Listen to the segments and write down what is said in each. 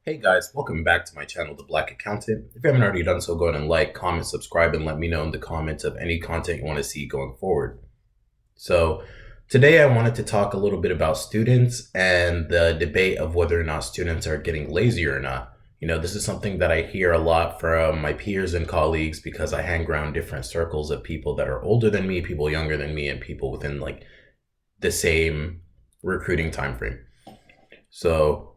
Hey guys, welcome back to my channel, The Black Accountant. If you haven't already done so, go ahead and like, comment, subscribe, and let me know in the comments of any content you want to see going forward. So today I wanted to talk a little bit about students and the debate of whether or not students are getting lazy or not. This is something that I hear a lot from my peers and colleagues because I hang around different circles of people that are older than me, people younger than me, and people within like the same recruiting time frame. So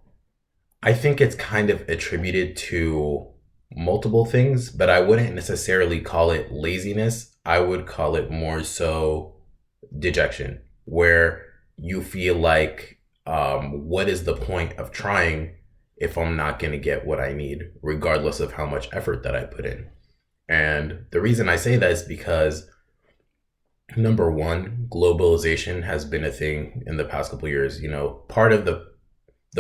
I think it's kind of attributed to multiple things, but I wouldn't necessarily call it laziness. I would call it more so dejection, where you feel like, what is the point of trying if I'm not going to get what I need, regardless of how much effort that I put in? And the reason I say that is because, number one, globalization has been a thing in the past couple of years. Part of the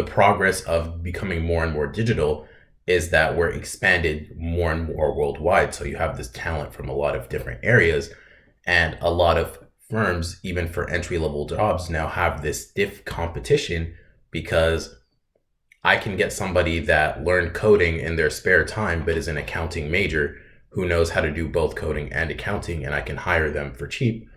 progress of becoming more and more digital is that we're expanded more and more worldwide. So you have this talent from a lot of different areas, and a lot of firms, even for entry level jobs, now have this stiff competition because I can get somebody that learned coding in their spare time but is an accounting major who knows how to do both coding and accounting, and I can hire them for cheap.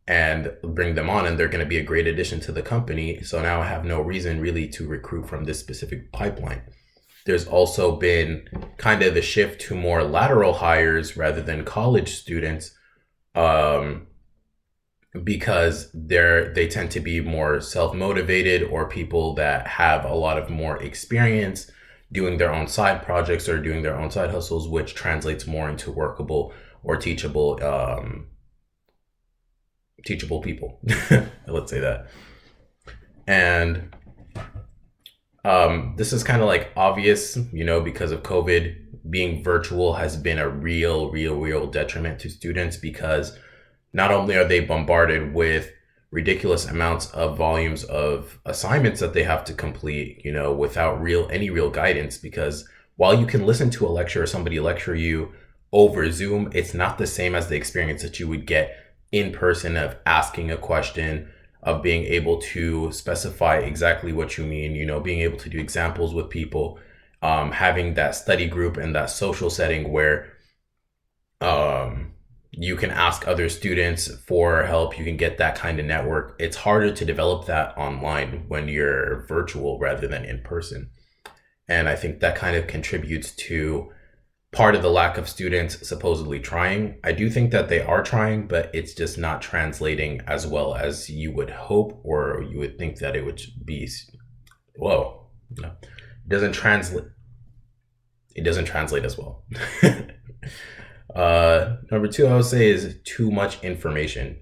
And bring them on, and they're going to be a great addition to the company. So now I have no reason really to recruit from this specific pipeline. There's also been kind of the shift to more lateral hires rather than college students, because they tend to be more self-motivated, or people that have a lot of more experience doing their own side projects or doing their own side hustles, which translates more into workable or teachable people. Let's say that. And this is kind of like obvious, because of COVID. Being virtual has been a real detriment to students, because not only are they bombarded with ridiculous amounts of volumes of assignments that they have to complete, without any real guidance. Because while you can listen to a lecture or somebody lecture you over Zoom, it's not the same as the experience that you would get in person, of asking a question, of being able to specify exactly what you mean, being able to do examples with people, having that study group and that social setting where you can ask other students for help. You can get that kind of network. It's harder to develop that online when you're virtual rather than in person. And I think that kind of contributes to part of the lack of students supposedly trying. I do think that they are trying, but it's just not translating as well as you would hope, or you would think that it would be. Whoa, no, it doesn't translate. It doesn't translate as well. Number two, I would say, is too much information.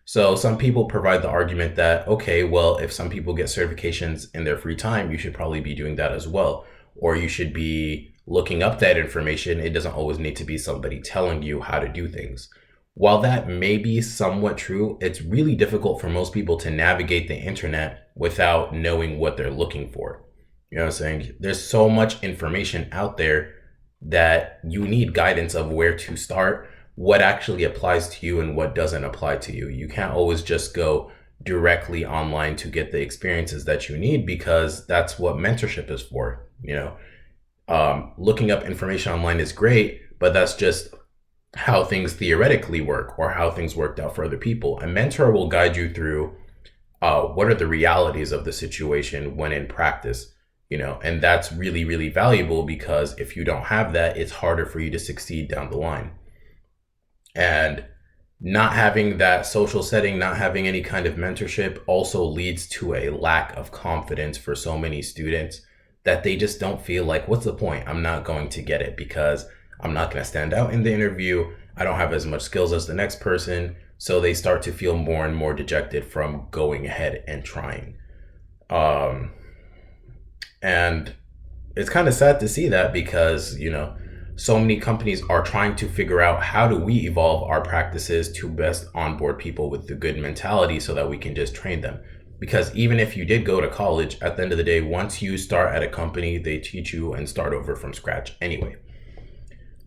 So some people provide the argument that, okay, well, if some people get certifications in their free time, you should probably be doing that as well, or you should be looking up that information. It doesn't always need to be somebody telling you how to do things. While that may be somewhat true, it's really difficult for most people to navigate the internet without knowing what they're looking for. You know what I'm saying? There's so much information out there that you need guidance of where to start, what actually applies to you and what doesn't apply to you. You can't always just go directly online to get the experiences that you need, because that's what mentorship is for. Looking up information online is great, but that's just how things theoretically work, or how things worked out for other people. A mentor will guide you through what are the realities of the situation when in practice, and that's really valuable, because if you don't have that, it's harder for you to succeed down the line. And not having that social setting, not having any kind of mentorship, also leads to a lack of confidence for so many students, that they just don't feel like, what's the point? I'm not going to get it because I'm not going to stand out in the interview. I don't have as much skills as the next person. So they start to feel more and more dejected from going ahead and trying. And it's kind of sad to see that, because, so many companies are trying to figure out, how do we evolve our practices to best onboard people with the good mentality so that we can just train them. Because even if you did go to college, at the end of the day, once you start at a company, they teach you and start over from scratch anyway.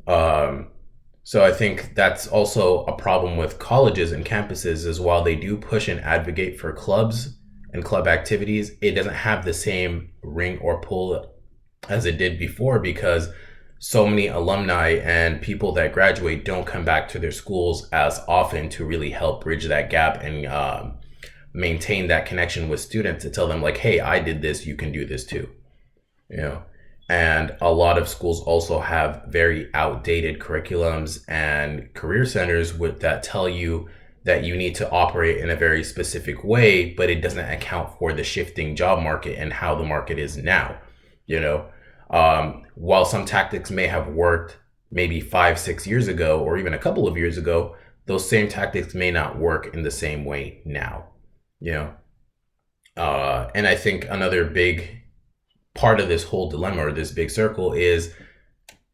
So I think that's also a problem with colleges and campuses, is while they do push and advocate for clubs and club activities, it doesn't have the same ring or pull as it did before, because so many alumni and people that graduate don't come back to their schools as often to really help bridge that gap and maintain that connection with students, to tell them like, hey, I did this, you can do this too, you know. And a lot of schools also have very outdated curriculums and career centers with that tell you that you need to operate in a very specific way, but it doesn't account for the shifting job market and how the market is now, you know. While some tactics may have worked maybe 5, 6 years ago, or even a couple of years ago, those same tactics may not work in the same way now, you know. And I think another big part of this whole dilemma, or this big circle, is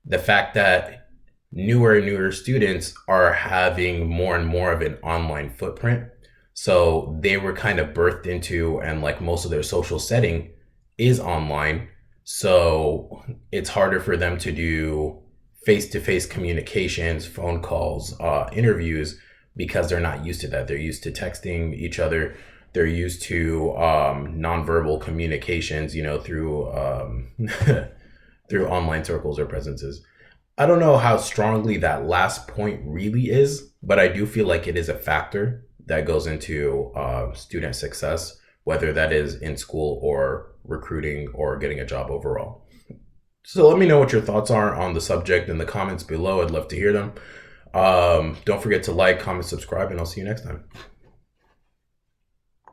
the fact that newer and newer students are having more and more of an online footprint. So they were kind of birthed into, and like most of their social setting is online. So it's harder for them to do face-to-face communications, phone calls, interviews, because they're not used to that. They're used to texting each other. They're used to nonverbal communications, you know, through through online circles or presences. I don't know how strongly that last point really is, but I do feel like it is a factor that goes into student success, whether that is in school or recruiting or getting a job overall. So let me know what your thoughts are on the subject in the comments below. I'd love to hear them. Don't forget to like, comment, subscribe, and I'll see you next time.